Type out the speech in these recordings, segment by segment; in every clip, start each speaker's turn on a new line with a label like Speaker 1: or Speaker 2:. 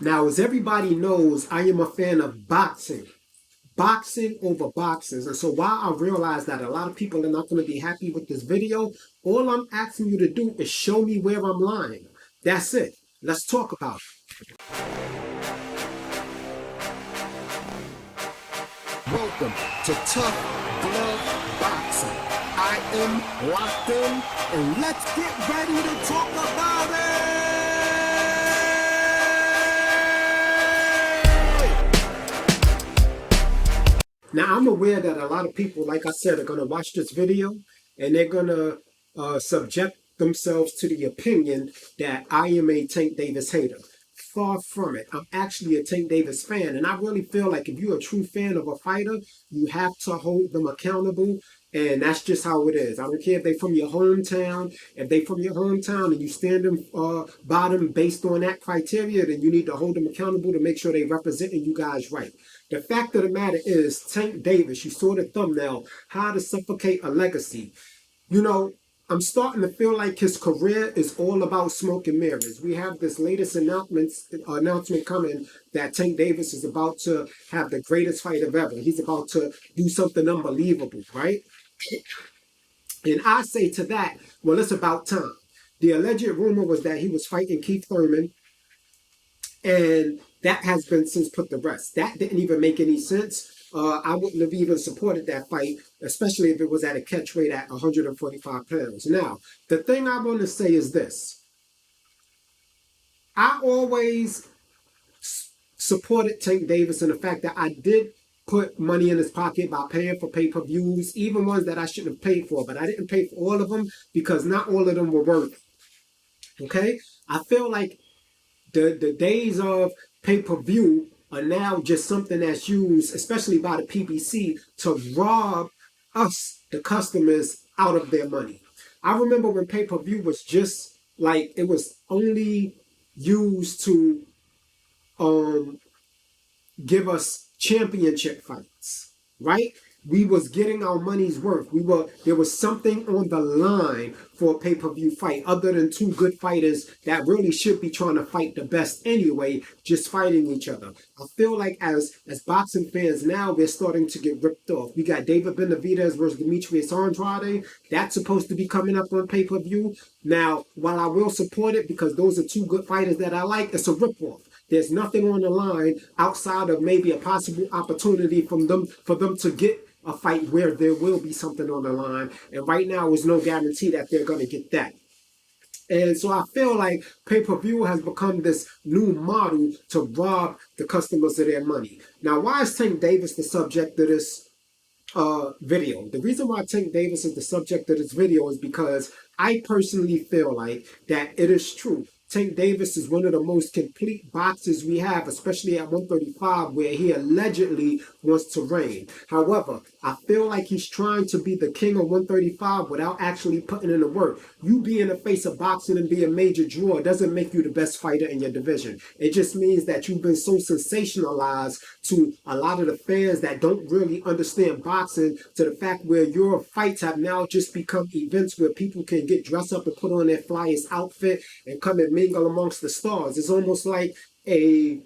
Speaker 1: Now, as everybody knows, I am a fan of boxing. Boxing over boxes. And so while I realize that a lot of people are not going to be happy with this video, all I'm asking you to do is show me where I'm lying. That's it. Let's talk about it. Welcome to Tough Glove Boxing. I am locked in, and let's get ready to talk about it. Now, I'm aware that a lot of people, like I said, are going to watch this video and they're going to subject themselves to the opinion that I am a Tank Davis hater. Far from it. I'm actually a Tank Davis fan, and I really feel like if you're a true fan of a fighter, you have to hold them accountable, and that's just how it is. I don't care if they're from your hometown. If they're from your hometown and you stand them by them based on that criteria, then you need to hold them accountable to make sure they're representing you guys right. The fact of the matter is, Tank Davis, you saw the thumbnail, How to Suffocate a Legacy. You know, I'm starting to feel like his career is all about smoke and mirrors. We have this latest announcement coming that Tank Davis is about to have the greatest fight of ever. He's about to do something unbelievable, right? And I say to that, well, it's about time. The alleged rumor was that he was fighting Keith Thurman, and that has been since put to rest. That didn't even make any sense. I wouldn't have even supported that fight, especially if it was at a catch weight at 145 pounds. Now, the thing I want to say is this. I always supported Tank Davis in the fact that I did put money in his pocket by paying for pay-per-views, even ones that I shouldn't have paid for, but I didn't pay for all of them because not all of them were worth it. Okay? I feel like the days of pay-per-view are now just something that's used, especially by the PBC, to rob us, the customers, out of their money. I remember when pay-per-view was just like, it was only used to give us championship fights, right? We was getting our money's worth. There was something on the line for a pay-per-view fight other than two good fighters that really should be trying to fight the best anyway, just fighting each other. I feel like as boxing fans now, we're starting to get ripped off. We got David Benavidez versus Demetrius Andrade. That's supposed to be coming up on pay-per-view. Now, while I will support it because those are two good fighters that I like, it's a rip-off. There's nothing on the line outside of maybe a possible opportunity for them to get a fight where there will be something on the line. And right now, there's no guarantee that they're going to get that. And so I feel like pay-per-view has become this new model to rob the customers of their money. Now, why is Tank Davis the subject of this video? The reason why Tank Davis is the subject of this video is because I personally feel like that it is true. Tank Davis is one of the most complete boxers we have, especially at 135, where he allegedly wants to reign. However, I feel like he's trying to be the king of 135 without actually putting in the work. You being the face of boxing and be a major draw doesn't make you the best fighter in your division. It just means that you've been so sensationalized to a lot of the fans that don't really understand boxing, to the fact where your fights have now just become events where people can get dressed up and put on their flyest outfit and come and mingle amongst the stars. It's almost like a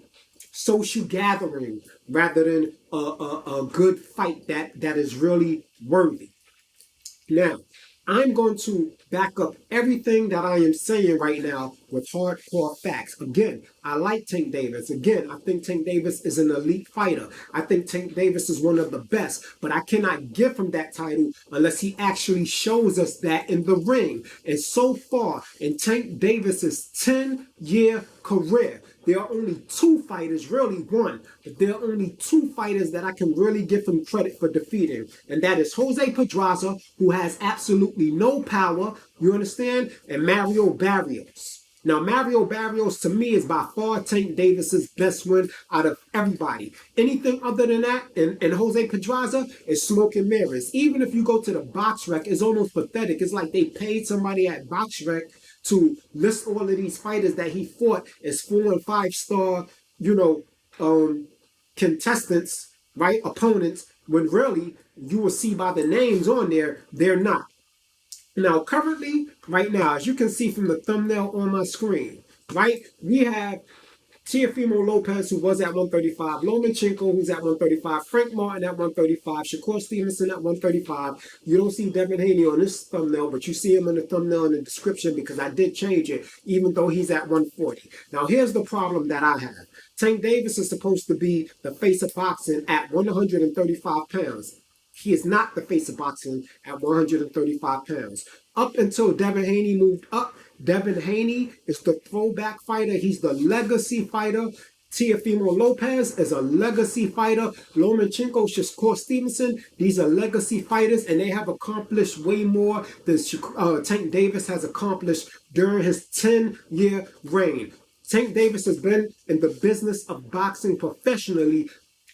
Speaker 1: social gathering rather than a good fight that is really worthy. Now, I'm going to back up everything that I am saying right now with hardcore facts. Again, I like Tank Davis. Again, I think Tank Davis is an elite fighter. I think Tank Davis is one of the best, but I cannot give him that title unless he actually shows us that in the ring. And so far, in Tank Davis's 10-year career, there are only two fighters, really one, but there are only two fighters that I can really give him credit for defeating. And that is Jose Pedraza, who has absolutely no power, you understand, and Mario Barrios. Now, Mario Barrios, to me, is by far Tank Davis's best win out of everybody. Anything other than that, and Jose Pedraza, is smoke and mirrors. Even if you go to the box rec, it's almost pathetic. It's like they paid somebody at box rec to list all of these fighters that he fought as 4- and 5-star, contestants, right, opponents, when really, you will see by the names on there, they're not. Now, currently, right now, as you can see from the thumbnail on my screen, right, we have Teofimo Lopez, who was at 135, Lomachenko, who's at 135, Frank Martin at 135, Shakur Stevenson at 135. You don't see Devin Haney on this thumbnail, but you see him in the thumbnail in the description because I did change it, even though he's at 140. Now, here's the problem that I have. Tank Davis is supposed to be the face of boxing at 135 pounds. He is not the face of boxing at 135 pounds. Up until Devin Haney moved up, Devin Haney is the throwback fighter. He's the legacy fighter. Teofimo Lopez is a legacy fighter. Lomachenko, Shakur Stevenson, these are legacy fighters, and they have accomplished way more than Tank Davis has accomplished during his 10-year reign. Tank Davis has been in the business of boxing professionally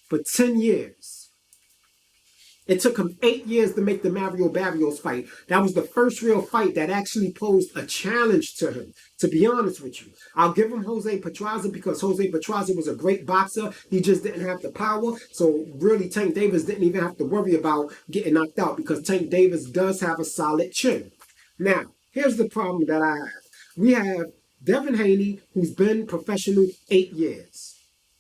Speaker 1: for 10 years. It took him 8 years to make the Mario Barrios fight. That was the first real fight that actually posed a challenge to him, to be honest with you. I'll give him Jose Pedraza because Jose Pedraza was a great boxer. He just didn't have the power. So really, Tank Davis didn't even have to worry about getting knocked out because Tank Davis does have a solid chin. Now, here's the problem that I have. We have Devin Haney, who's been professional 8 years.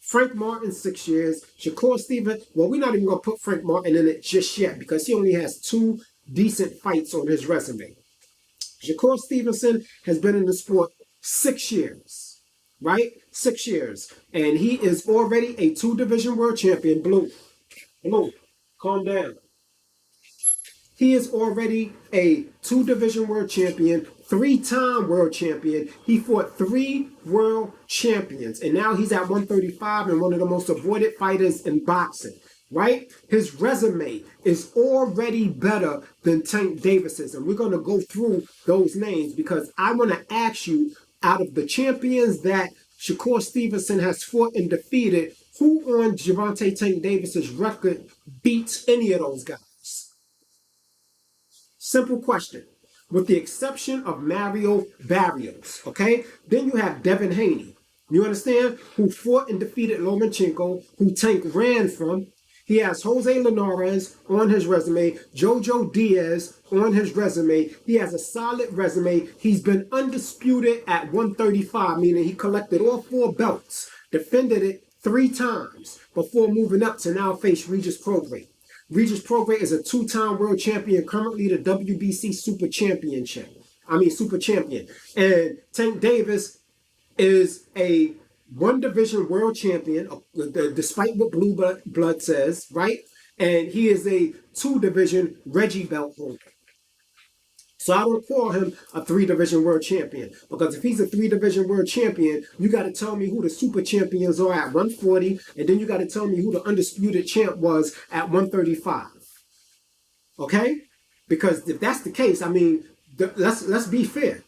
Speaker 1: Frank Martin, 6 years. Shakur Stevenson, well, we're not even going to put Frank Martin in it just yet because he only has 2 decent fights on his resume. Shakur Stevenson has been in the sport 6 years, right? 6 years. And he is already a 2-division world champion. Blue, calm down. He is already a 2-division world champion, 3-time world champion. He fought 3 world champions, and now he's at 135 and one of the most avoided fighters in boxing, right? His resume is already better than Tank Davis's, and we're going to go through those names because I want to ask you, out of the champions that Shakur Stevenson has fought and defeated, who on Gervonta Tank Davis's record beats any of those guys? Simple question. With the exception of Mario Barrios, okay? Then you have Devin Haney, you understand? Who fought and defeated Lomachenko, who Tank ran from. He has Jose Linares on his resume, Jojo Diaz on his resume. He has a solid resume. He's been undisputed at 135, meaning he collected all 4 belts, defended it 3 times before moving up to now face Regis Prograis. Regis Prograis is a 2-time world champion, currently the WBC Super Champion. And Tank Davis is a 1-division world champion, despite what Blue Blood says, right? And he is a 2-division Reggie belt holder. So I don't call him a 3-division world champion, because if he's a 3-division world champion, you got to tell me who the super champions are at 140, and then you got to tell me who the undisputed champ was at 135. Okay? Because if that's the case, I mean, let's be fair.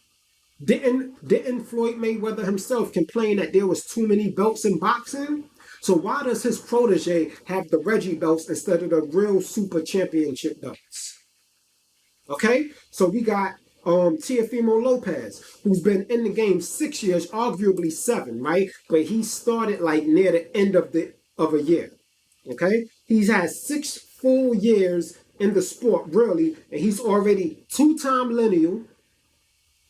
Speaker 1: Didn't Floyd Mayweather himself complain that there was too many belts in boxing? So why does his protege have the Reggie belts instead of the real super championship belts? Okay, so we got Teofimo Lopez, who's been in the game 6 years, arguably 7, right? But he started like near the end of a year. Okay, he's had 6 full years in the sport, really, and he's already 2-time lineal,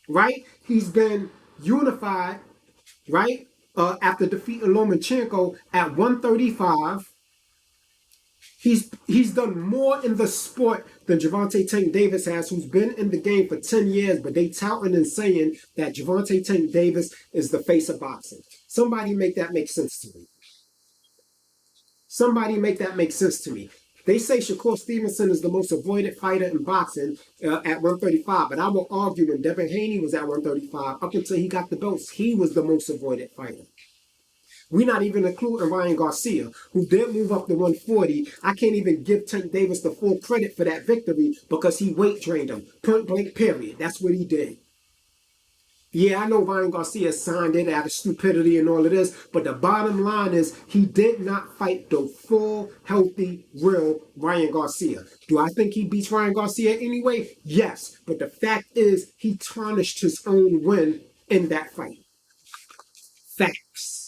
Speaker 1: right? He's been unified, right? After defeating Lomachenko at 135. He's done more in the sport than Gervonta Tank Davis has, who's been in the game for 10 years, but they touting and saying that Gervonta Tank Davis is the face of boxing. Somebody make that make sense to me. Somebody make that make sense to me. They say Shakur Stevenson is the most avoided fighter in boxing at 135, but I will argue when Devin Haney was at 135, up until he got the belts, he was the most avoided fighter. We're not even including Ryan Garcia, who did move up to 140. I can't even give Tank Davis the full credit for that victory because he weight trained him. Point blank, period. That's what he did. Yeah, I know Ryan Garcia signed it out of stupidity and all of this, but the bottom line is he did not fight the full, healthy, real Ryan Garcia. Do I think he beats Ryan Garcia anyway? Yes, but the fact is he tarnished his own win in that fight. Facts.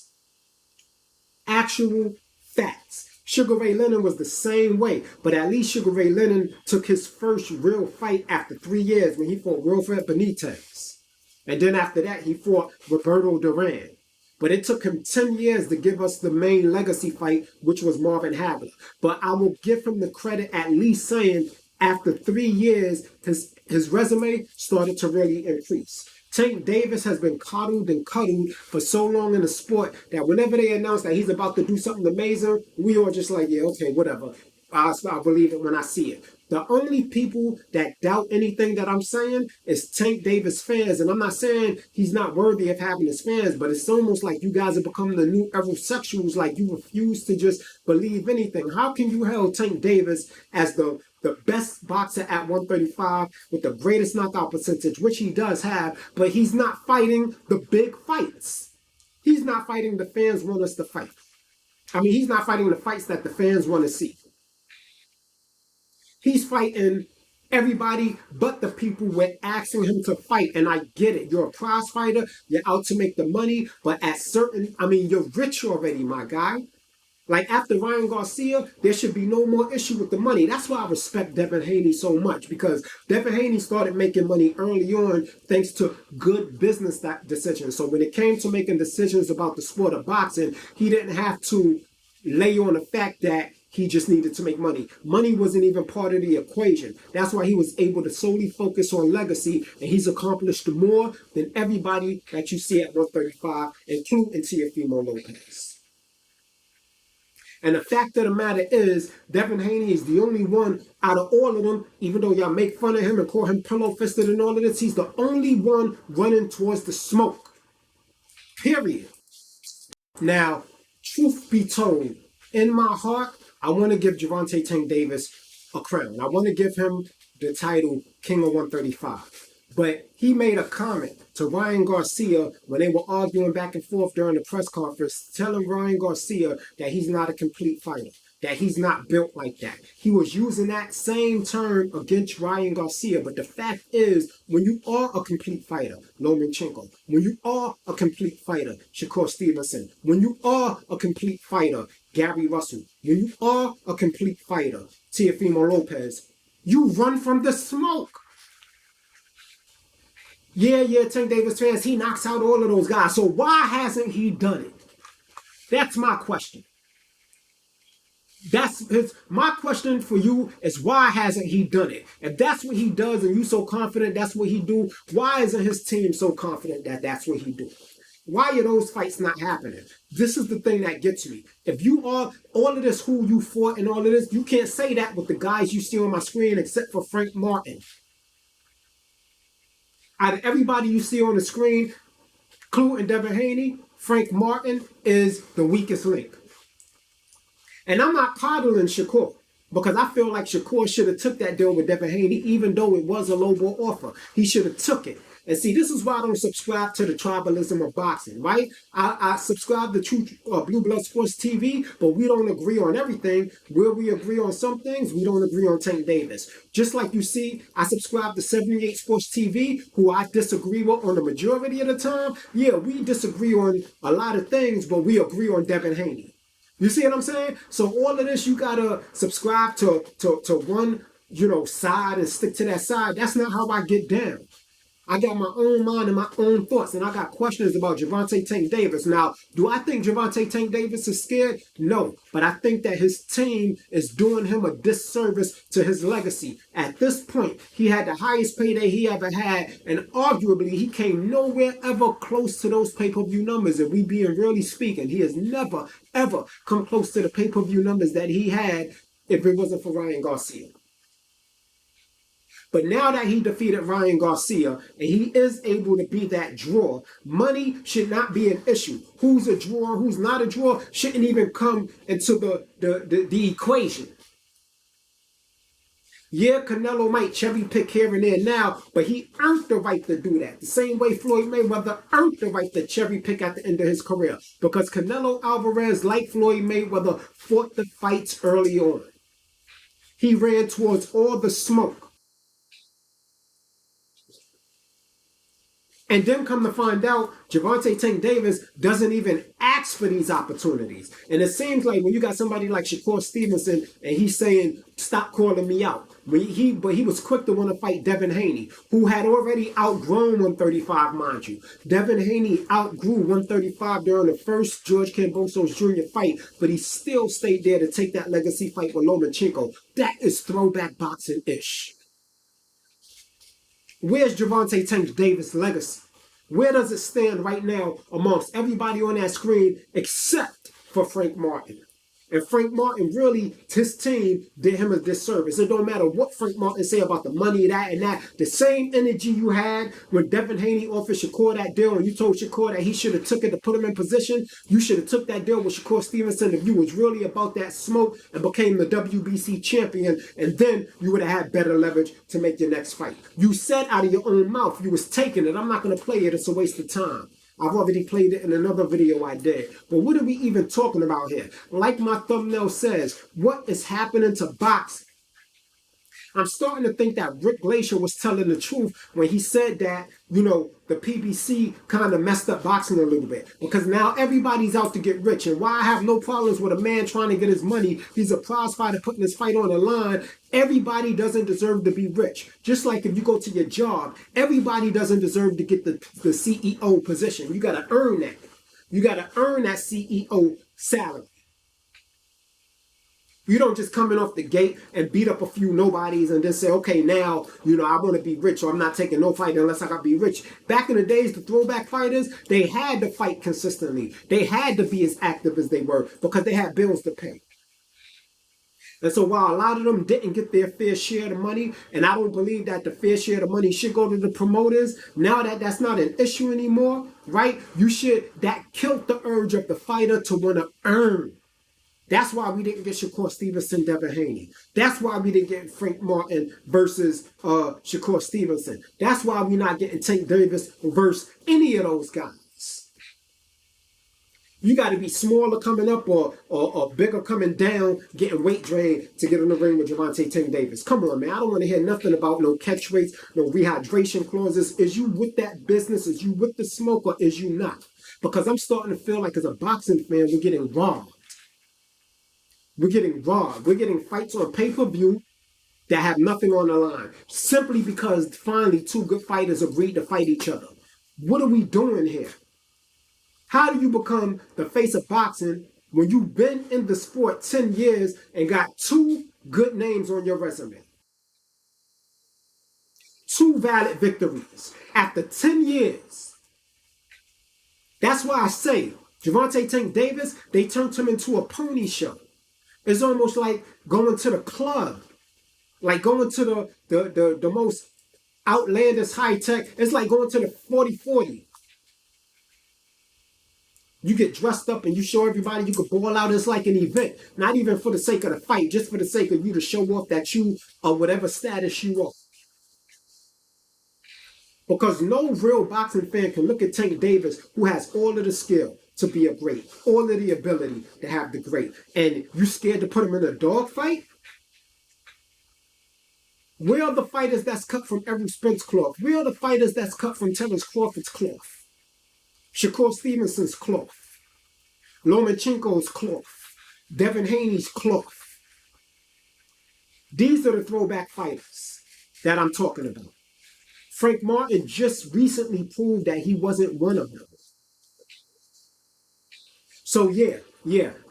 Speaker 1: Actual facts. Sugar Ray Leonard was the same way, but at least Sugar Ray Leonard took his first real fight after 3 years when he fought Wilfred Benitez. And then after that, he fought Roberto Duran. But it took him 10 years to give us the main legacy fight, which was Marvin Hagler. But I will give him the credit at least saying after 3 years, his resume started to really increase. Tank Davis has been coddled and cuddled for so long in the sport that whenever they announce that he's about to do something amazing, we all just like, yeah, okay, whatever. I'll believe it when I see it. The only people that doubt anything that I'm saying is Tank Davis fans. And I'm not saying he's not worthy of having his fans, but it's almost like you guys are becoming the new Eurosexuals, like you refuse to just believe anything. How can you hail Tank Davis as the best boxer at 135 with the greatest knockout percentage, which he does have, but he's not fighting the big fights? He's not fighting the fans want us to fight. I mean, he's not fighting the fights that the fans want to see. He's fighting everybody but the people we're asking him to fight. And I get it. You're a prize fighter. You're out to make the money. But you're rich already, my guy. Like after Ryan Garcia, there should be no more issue with the money. That's why I respect Devin Haney so much, because Devin Haney started making money early on thanks to good business decisions. So when it came to making decisions about the sport of boxing, he didn't have to lay on the fact that he just needed to make money. Money wasn't even part of the equation. That's why he was able to solely focus on legacy, and he's accomplished more than everybody that you see at 135, including Teofimo Lopez. And the fact of the matter is, Devin Haney is the only one out of all of them, even though y'all make fun of him and call him pillow-fisted and all of this, he's the only one running towards the smoke. Period. Now, truth be told, in my heart, I want to give Gervonta Tank Davis a crown. I want to give him the title King of 135. But he made a comment to Ryan Garcia when they were arguing back and forth during the press conference, telling Ryan Garcia that he's not a complete fighter, that he's not built like that. He was using that same term against Ryan Garcia. But the fact is, when you are a complete fighter, Lomachenko, when you are a complete fighter, Shakur Stevenson, when you are a complete fighter, Gary Russell, when you are a complete fighter, Teofimo Lopez, you run from the smoke. Yeah, Tank Davis fans, he knocks out all of those guys. So why hasn't he done it? That's my question. My question for you is, why hasn't he done it? If that's what he does and you so confident that's what he do, why isn't his team so confident that that's what he do? Why are those fights not happening? This is the thing that gets me. If you are all of this who you fought and all of this, you can't say that with the guys you see on my screen except for Frank Martin. Out of everybody you see on the screen, including Devin Haney, Frank Martin is the weakest link. And I'm not coddling Shakur, because I feel like Shakur should have took that deal with Devin Haney, even though it was a lowball offer. He should have took it. And see, this is why I don't subscribe to the tribalism of boxing, right? I subscribe to True Blue Blood Sports TV, but we don't agree on everything. Where we agree on some things, we don't agree on Tank Davis. Just like you see, I subscribe to 78 Sports TV, who I disagree with on the majority of the time. Yeah, we disagree on a lot of things, but we agree on Devin Haney. You see what I'm saying? So all of this, you gotta subscribe to one, side and stick to that side. That's not how I get down. I got my own mind and my own thoughts, and I got questions about Gervonta Tank Davis. Now, do I think Gervonta Tank Davis is scared? No, but I think that his team is doing him a disservice to his legacy. At this point, he had the highest payday he ever had, and arguably he came nowhere ever close to those pay-per-view numbers. If we being really speaking, he has never, ever come close to the pay-per-view numbers that he had if it wasn't for Ryan Garcia. But now that he defeated Ryan Garcia and he is able to be that draw, money should not be an issue. Who's a draw, who's not a draw, shouldn't even come into the equation. Yeah, Canelo might cherry pick here and there now, but he earned the right to do that. The same way Floyd Mayweather earned the right to cherry pick at the end of his career. Because Canelo Alvarez, like Floyd Mayweather, fought the fights early on. He ran towards all the smoke. And then come to find out, Gervonta Tank Davis doesn't even ask for these opportunities. And it seems like when you got somebody like Shakur Stevenson and he's saying, stop calling me out. But he was quick to want to fight Devin Haney, who had already outgrown 135, mind you. Devin Haney outgrew 135 during the first George Kambosos Jr. fight, but he still stayed there to take that legacy fight with Lomachenko. That is throwback boxing-ish. Where's Gervonta Tank Davis' legacy? Where does it stand right now amongst everybody on that screen except for Frank Martin? And Frank Martin, really, his team did him a disservice. It don't matter what Frank Martin say about the money, that and that. The same energy you had when Devin Haney offered Shakur that deal and you told Shakur that he should have took it to put him in position, you should have took that deal with Shakur Stevenson if you was really about that smoke and became the WBC champion, and then you would have had better leverage to make your next fight. You said out of your own mouth you was taking it. I'm not going to play it. It's a waste of time. I've already played it in another video I did. But what are we even talking about here? Like my thumbnail says, what is happening to boxing? I'm starting to think that Rick Glacier was telling the truth when he said that, you know, the PBC kind of messed up boxing a little bit. Because now everybody's out to get rich. And why I have no problems with a man trying to get his money, he's a prize fighter putting his fight on the line. Everybody doesn't deserve to be rich. Just like if you go to your job, everybody doesn't deserve to get the CEO position. You got to earn that. You got to earn that CEO salary. You don't just come in off the gate and beat up a few nobodies and then say, okay, now, you know, I want to be rich, or I'm not taking no fight unless I got to be rich. Back in the days, the throwback fighters, they had to fight consistently. They had to be as active as they were because they had bills to pay. And so while a lot of them didn't get their fair share of the money, and I don't believe that the fair share of the money should go to the promoters, now that that's not an issue anymore, right? That killed the urge of the fighter to want to earn. That's why we didn't get Shakur Stevenson, Devin Haney. That's why we didn't get Frank Martin versus Shakur Stevenson. That's why we're not getting Tank Davis versus any of those guys. You got to be smaller coming up or bigger coming down, getting weight drain to get in the ring with Gervonta Tank Davis. Come on, man. I don't want to hear nothing about no catch weights, no rehydration clauses. Is you with that business? Is you with the smoke, or is you not? Because I'm starting to feel like as a boxing fan, we're getting robbed. We're getting robbed. We're getting fights on pay-per-view that have nothing on the line. Simply because finally two good fighters agreed to fight each other. What are we doing here? How do you become the face of boxing when you've been in the sport 10 years and got two good names on your resume? Two valid victories after 10 years. That's why I say, Gervonta Tank Davis, they turned him into a pony show. It's almost like going to the club, like going to the most outlandish high tech. It's like going to the 40-40. You get dressed up and you show everybody you can ball out. It's like an event, not even for the sake of the fight, just for the sake of you to show off that you are whatever status you are. Because no real boxing fan can look at Tank Davis, who has all of the skill to be a great, all of the ability to have the great, and you scared to put him in a dog fight? Where are the fighters that's cut from Errol Spence cloth? Where are the fighters that's cut from Terence Crawford's cloth? Shakur Stevenson's cloth? Lomachenko's cloth? Devin Haney's cloth? These are the throwback fighters that I'm talking about. Frank Martin just recently proved that he wasn't one of them. So yeah,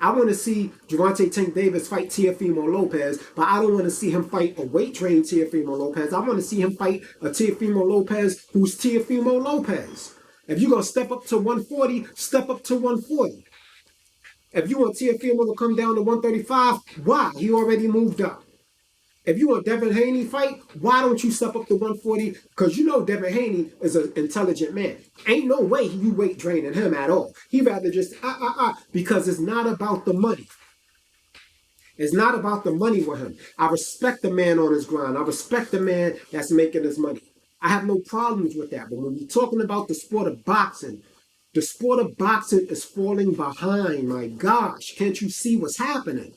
Speaker 1: I want to see Gervonta Tank Davis fight Teofimo Lopez, but I don't want to see him fight a weight-trained Teofimo Lopez. I want to see him fight a Teofimo Lopez who's Teofimo Lopez. If you're going to step up to 140, step up to 140. If you want Teofimo to come down to 135, why? He already moved up. If you want Devin Haney fight, why don't you step up to 140? Because you know Devin Haney is an intelligent man. Ain't no way you weight draining him at all. He rather just, because it's not about the money. It's not about the money with him. I respect the man on his grind. I respect the man that's making his money. I have no problems with that. But when we're talking about the sport of boxing is falling behind. My gosh, can't you see what's happening?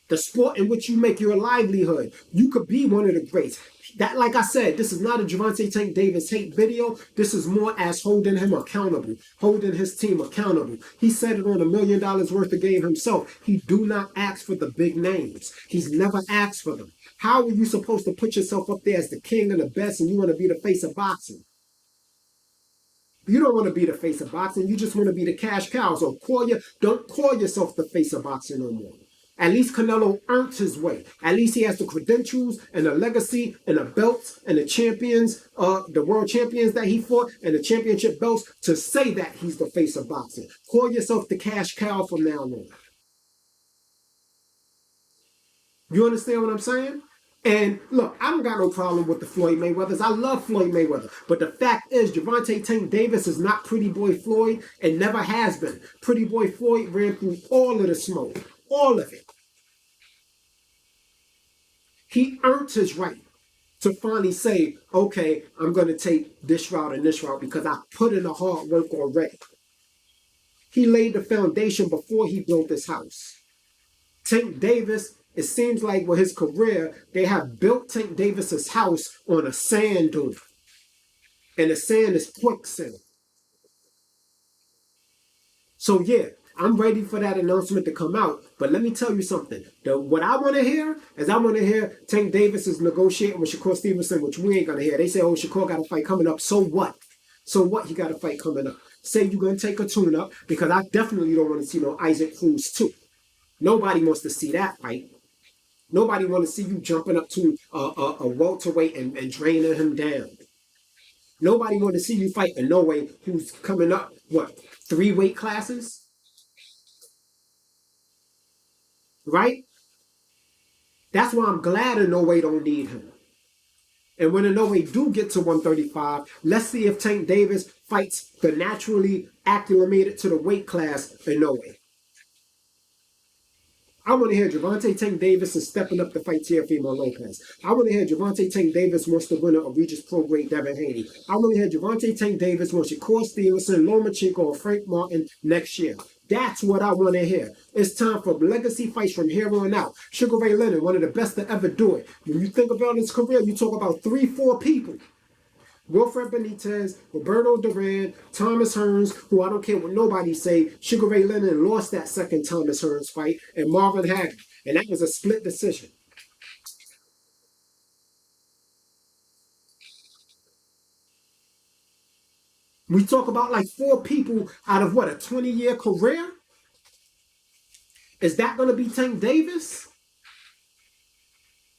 Speaker 1: The sport in which you make your livelihood. You could be one of the greats. That, like I said, this is not a Gervonta Tank Davis hate video. This is more as holding him accountable, holding his team accountable. He said it on $1 million worth of game himself. He do not ask for the big names. He's never asked for them. How are you supposed to put yourself up there as the king and the best and you want to be the face of boxing? You don't want to be the face of boxing. You just want to be the cash cow. So don't call yourself the face of boxing no more. At least Canelo earned his way. At least he has the credentials and the legacy and the belts and the champions, the world champions that he fought and the championship belts to say that he's the face of boxing. Call yourself the cash cow from now on. You understand what I'm saying? And look, I don't got no problem with the Floyd Mayweathers. I love Floyd Mayweather. But the fact is, Gervonta Tank Davis is not Pretty Boy Floyd and never has been. Pretty Boy Floyd ran through all of the smoke. All of it. He earned his right to finally say, okay, I'm going to take this route and this route because I put in the hard work already. He laid the foundation before he built this house. Tank Davis, it seems like with his career, they have built Tank Davis's house on a sand dune. And the sand is quicksand. So yeah, I'm ready for that announcement to come out. But let me tell you something. What I want to hear is I want to hear Tank Davis is negotiating with Shakur Stevenson, which we ain't going to hear. They say, oh, Shakur got a fight coming up. So what? So what? He got a fight coming up. Say you're going to take a tune-up because I definitely don't want to see no Isaac Cruz 2. Nobody wants to see that fight. Nobody wants to see you jumping up to a welterweight and draining him down. Nobody wants to see you fight a Norway who's coming up, 3 weight classes? Right? That's why I'm glad a Norway don't need him. And when a Norway do get to 135, let's see if Tank Davis fights the naturally acclimated to the weight class in Norway. I want to hear Gervonta Tank Davis is stepping up to fight Teofimo Lopez. I want to hear Gervonta Tank Davis wants to win a Regis Pro Grade Devin Haney. I want to hear Gervonta Tank Davis wants Shakur Stevenson, Lomachenko, or Frank Martin next year. That's what I want to hear. It's time for legacy fights from here on out. Sugar Ray Leonard, one of the best to ever do it. When you think about his career, you talk about 3-4 people. Wilfred Benitez, Roberto Duran, Thomas Hearns, who I don't care what nobody say, Sugar Ray Leonard lost that second Thomas Hearns fight, and Marvin Hagler. And that was a split decision. We talk about like 4 people out of a 20-year career? Is that going to be Tank Davis?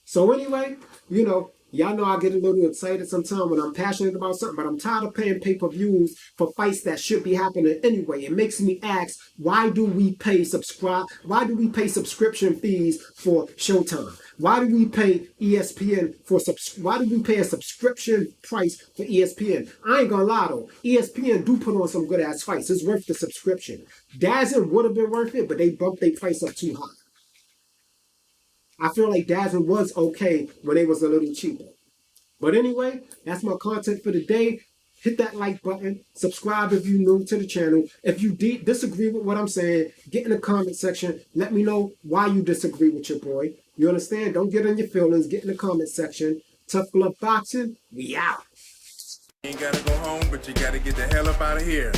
Speaker 1: So anyway, y'all know I get a little excited sometimes when I'm passionate about something, but I'm tired of paying pay-per-views for fights that should be happening anyway. It makes me ask, why do we pay subscription fees for Showtime? Why do we pay ESPN why do we pay a subscription price for ESPN? I ain't gonna lie though, ESPN do put on some good ass fights. It's worth the subscription. DAZN would have been worth it, but they bumped their price up too high. I feel like DAZN was okay when they was a little cheaper. But anyway, that's my content for the day. Hit that like button. Subscribe if you're new to the channel. If you disagree with what I'm saying, get in the comment section. Let me know why you disagree with your boy. You understand? Don't get in your feelings. Get in the comment section. Tough Glove Boxing, we out.
Speaker 2: You ain't gotta go home, but you gotta get the hell up out of here.